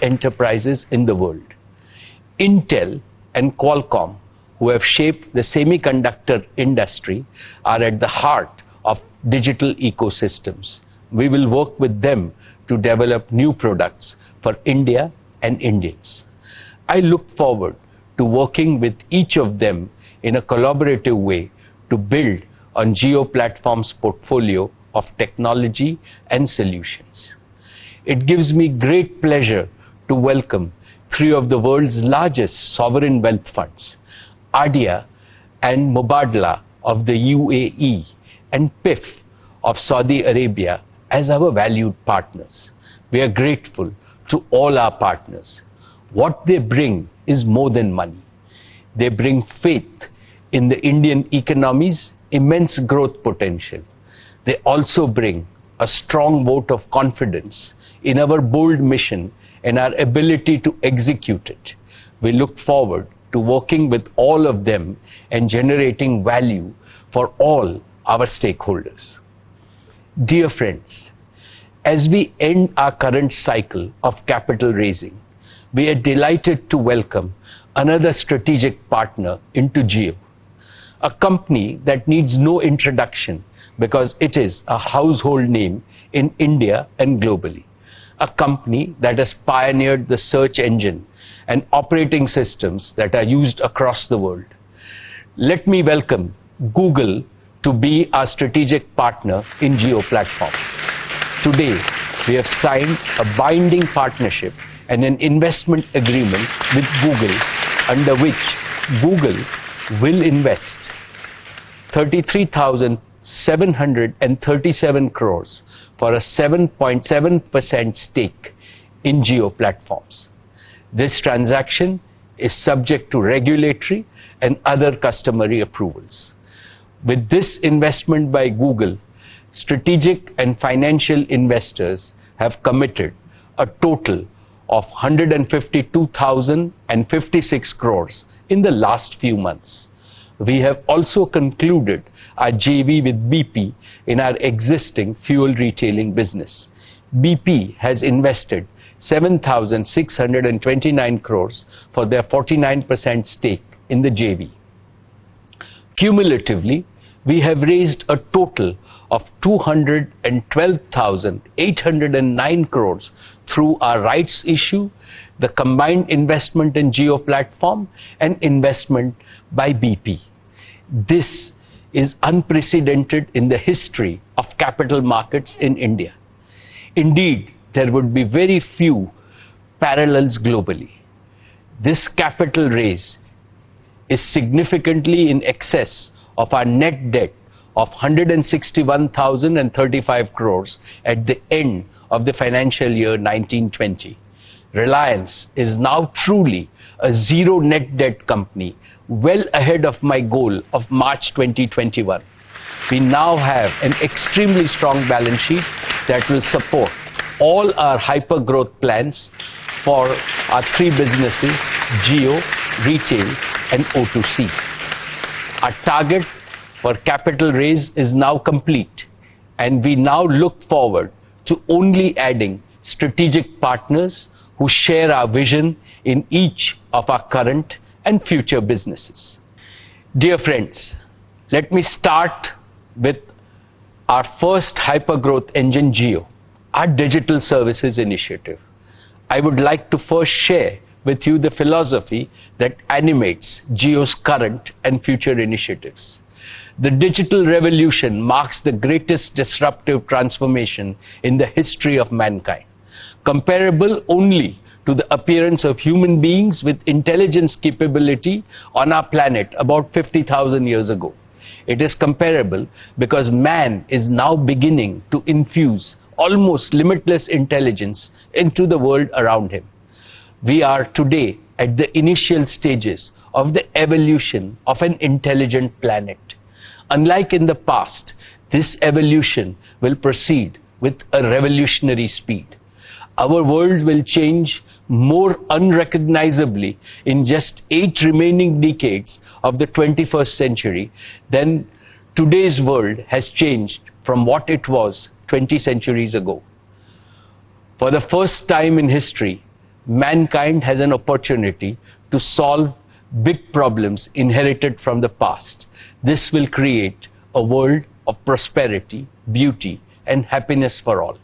enterprises in the world. Intel and Qualcomm, who have shaped the semiconductor industry, are at the heart of digital ecosystems. We will work with them to develop new products for India and Indians. I look forward to working with each of them in a collaborative way to build on Jio Platforms' portfolio of technology and solutions. It gives me great pleasure to welcome three of the world's largest sovereign wealth funds, ADIA and Mubadala of the UAE and PIF of Saudi Arabia, as our valued partners. We are grateful to all our partners. What they bring is more than money. They bring faith in the Indian economy's immense growth potential. They also bring a strong vote of confidence in our bold mission and our ability to execute it. We look forward to working with all of them and generating value for all our stakeholders. Dear friends, as we end our current cycle of capital raising, we are delighted to welcome another strategic partner into Jio, a company that needs no introduction because it is a household name in India and globally, a company that has pioneered the search engine and operating systems that are used across the world. Let me welcome Google to be our strategic partner in Jio Platforms. Today, we have signed a binding partnership and an investment agreement with Google, under which Google will invest 33,737 crores for a 7.7% stake in Jio Platforms. This transaction is subject to regulatory and other customary approvals. With this investment by Google, strategic and financial investors have committed a total of 152,056 crores in the last few months. We have also concluded our JV with BP in our existing fuel retailing business. BP has invested 7,629 crores for their 49% stake in the JV. Cumulatively, we have raised a total of 212,809 crores through our rights issue, the combined investment in Jio Platform, and investment by BP. This is unprecedented in the history of capital markets in India. Indeed, there would be very few parallels globally. This capital raise is significantly in excess of our net debt of 161,035 crores at the end of the financial year 1920. Reliance is now truly a zero net debt company, well ahead of my goal of March 2021. We now have an extremely strong balance sheet that will support all our hyper growth plans for our three businesses, Jio, Retail and O2C. Our target for capital raise is now complete, and we now look forward to only adding strategic partners who share our vision in each of our current and future businesses. Dear friends, let me start with our first hypergrowth engine, Jio, our digital services initiative. I would like to first share with you the philosophy that animates Jio's current and future initiatives. The digital revolution marks the greatest disruptive transformation in the history of mankind, comparable only to the appearance of human beings with intelligence capability on our planet about 50,000 years ago. It is comparable because man is now beginning to infuse almost limitless intelligence into the world around him. We are today at the initial stages of the evolution of an intelligent planet. Unlike in the past, this evolution will proceed with a revolutionary speed. Our world will change more unrecognizably in just 8 remaining decades of the 21st century than today's world has changed from what it was 20 centuries ago. For the first time in history, mankind has an opportunity to solve big problems inherited from the past. This will create a world of prosperity, beauty, and happiness for all.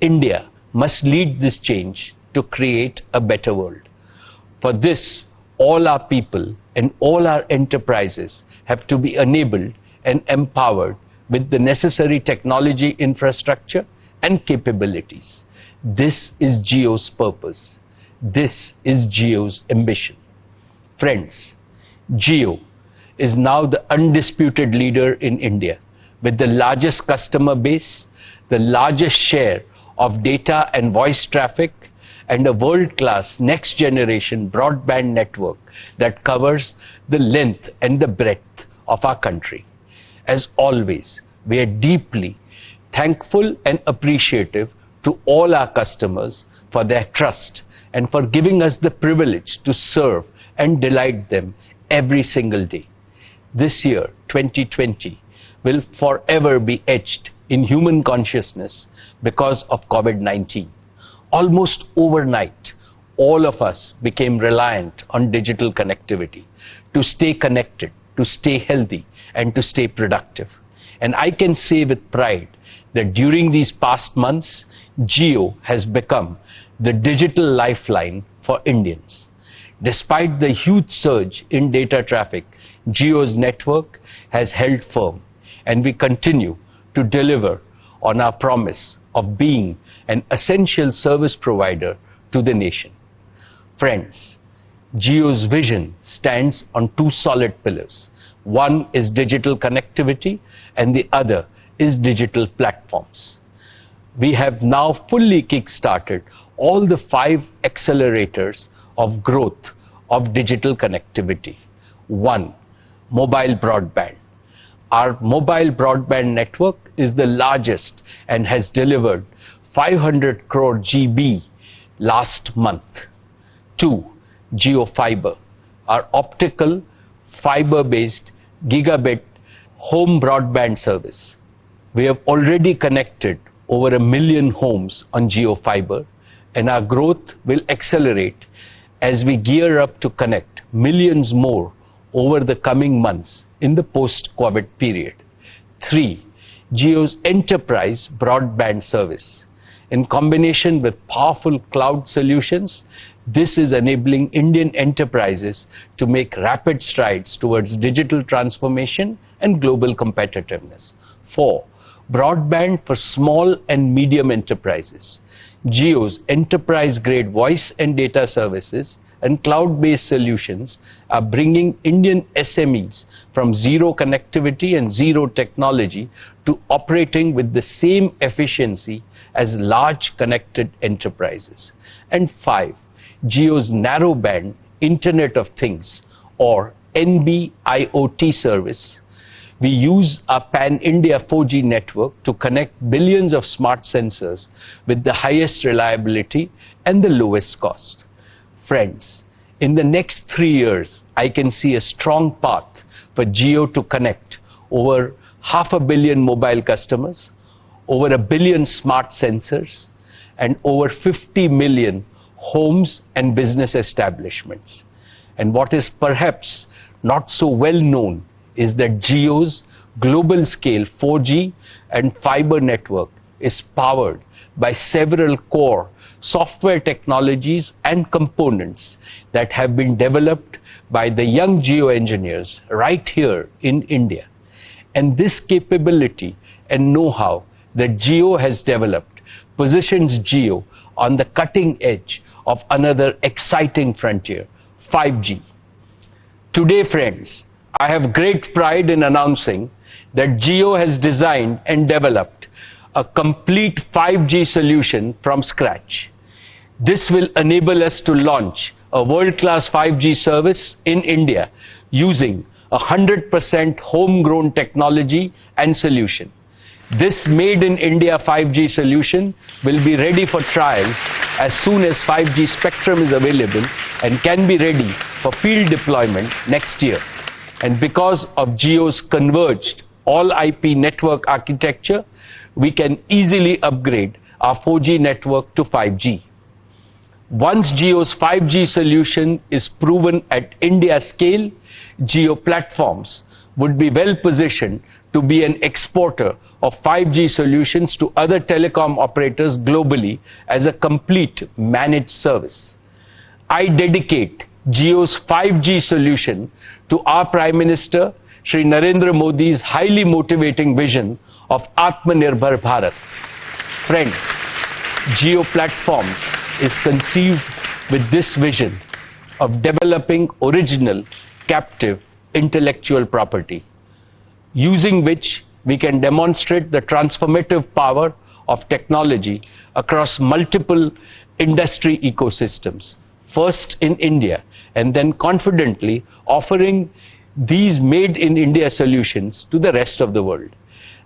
India must lead this change to create a better world. For this, all our people and all our enterprises have to be enabled and empowered with the necessary technology infrastructure and capabilities. This is Jio's purpose. This is Jio's ambition. Friends, Jio is now the undisputed leader in India with the largest customer base, the largest share of data and voice traffic, and a world-class next-generation broadband network that covers the length and the breadth of our country. As always, we are deeply thankful and appreciative to all our customers for their trust and for giving us the privilege to serve and delight them every single day. This year, 2020, will forever be etched in human consciousness because of COVID-19. Almost overnight, all of us became reliant on digital connectivity to stay connected, to stay healthy, and to stay productive. And I can say with pride that during these past months, Jio has become the digital lifeline for Indians. Despite the huge surge in data traffic, Jio's network has held firm, and we continue to deliver on our promise of being an essential service provider to the nation. Friends, Jio's vision stands on two solid pillars. One is digital connectivity and the other is digital platforms. We have now fully kick-started all the 5 accelerators of growth of digital connectivity. 1. Mobile broadband. Our mobile broadband network is the largest and has delivered 500 crore GB last month. 2. Jio Fiber, our optical fiber-based gigabit home broadband service. We have already connected over 1 million homes on Jio Fiber, and our growth will accelerate as we gear up to connect millions more over the coming months in the post-COVID period. 3. Jio's enterprise broadband service. In combination with powerful cloud solutions, this is enabling Indian enterprises to make rapid strides towards digital transformation and global competitiveness. 4. Broadband for small and medium enterprises. Jio's enterprise-grade voice and data services and cloud-based solutions are bringing Indian SMEs from zero connectivity and zero technology to operating with the same efficiency as large connected enterprises. And 5. Jio's narrowband Internet of Things, or NB-IoT service. We use our pan-India 4G network to connect billions of smart sensors with the highest reliability and the lowest cost. Friends, in the next 3 years, I can see a strong path for Jio to connect over 500 million mobile customers, over 1 billion smart sensors, and over 50 million homes and business establishments. And what is perhaps not so well known is that Jio's global scale 4G and fiber network is powered by several core software technologies and components that have been developed by the young Jio engineers right here in India. And this capability and know-how that Jio has developed positions Jio on the cutting edge of another exciting frontier, 5G. Today, friends, I have great pride in announcing that Jio has designed and developed a complete 5G solution from scratch. This will enable us to launch a world-class 5G service in India using 100% homegrown technology and solution. This made in India 5G solution will be ready for trials as soon as 5G spectrum is available and can be ready for field deployment next year. And because of Jio's converged all IP network architecture, we can easily upgrade our 4G network to 5G. Once Jio's 5G solution is proven at India scale, Jio platforms would be well positioned to be an exporter of 5G solutions to other telecom operators globally as a complete managed service. I dedicate Jio's 5G solution to our Prime Minister, Shri Narendra Modi's highly motivating vision of Atmanirbhar Bharat. Friends, Jio Platforms is conceived with this vision of developing original, captive, intellectual property, using which we can demonstrate the transformative power of technology across multiple industry ecosystems, first in India, and then confidently offering these made in India solutions to the rest of the world.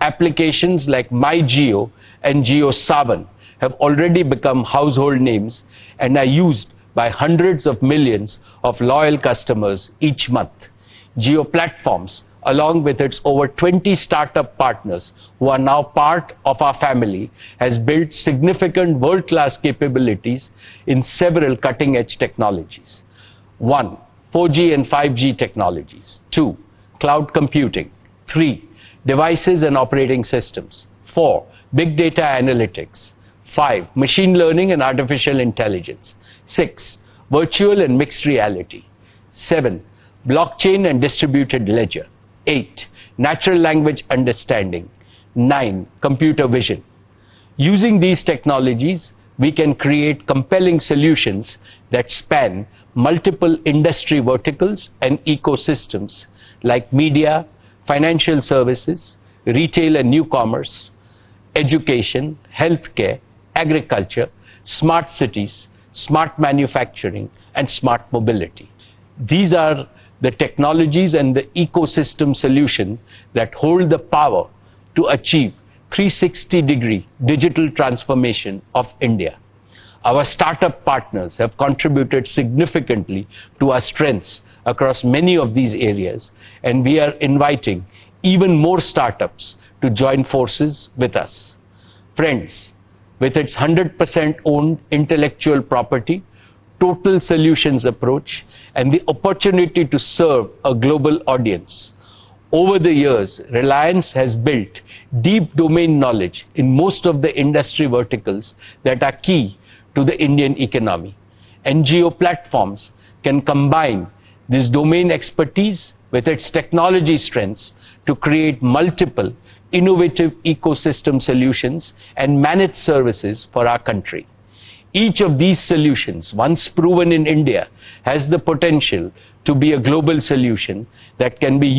Applications like MyJio and JioSavan have already become household names and are used by hundreds of millions of loyal customers each month. Jio Platforms, along with its over 20 startup partners who are now part of our family, has built significant world-class capabilities in several cutting-edge technologies. 1. 4G and 5G technologies. 2. Cloud computing. 3. Devices and operating systems. 4. Big data analytics. 5. Machine learning and artificial intelligence. 6. Virtual and mixed reality. 7. Blockchain and distributed ledger. 8. Natural language understanding. 9. Computer vision. Using these technologies, we can create compelling solutions that span multiple industry verticals and ecosystems like media, financial services, retail and new commerce, education, healthcare, agriculture, smart cities, smart manufacturing, and smart mobility. These are the technologies and the ecosystem solution that hold the power to achieve 360-degree digital transformation of India. Our startup partners have contributed significantly to our strengths across many of these areas, and we are inviting even more startups to join forces with us. Friends, with its 100% owned intellectual property, total solutions approach, and the opportunity to serve a global audience, over the years, Reliance has built deep domain knowledge in most of the industry verticals that are key to the Indian economy. And Jio Platforms can combine this domain expertise with its technology strengths to create multiple innovative ecosystem solutions and managed services for our country. Each of these solutions, once proven in India, has the potential to be a global solution that can be used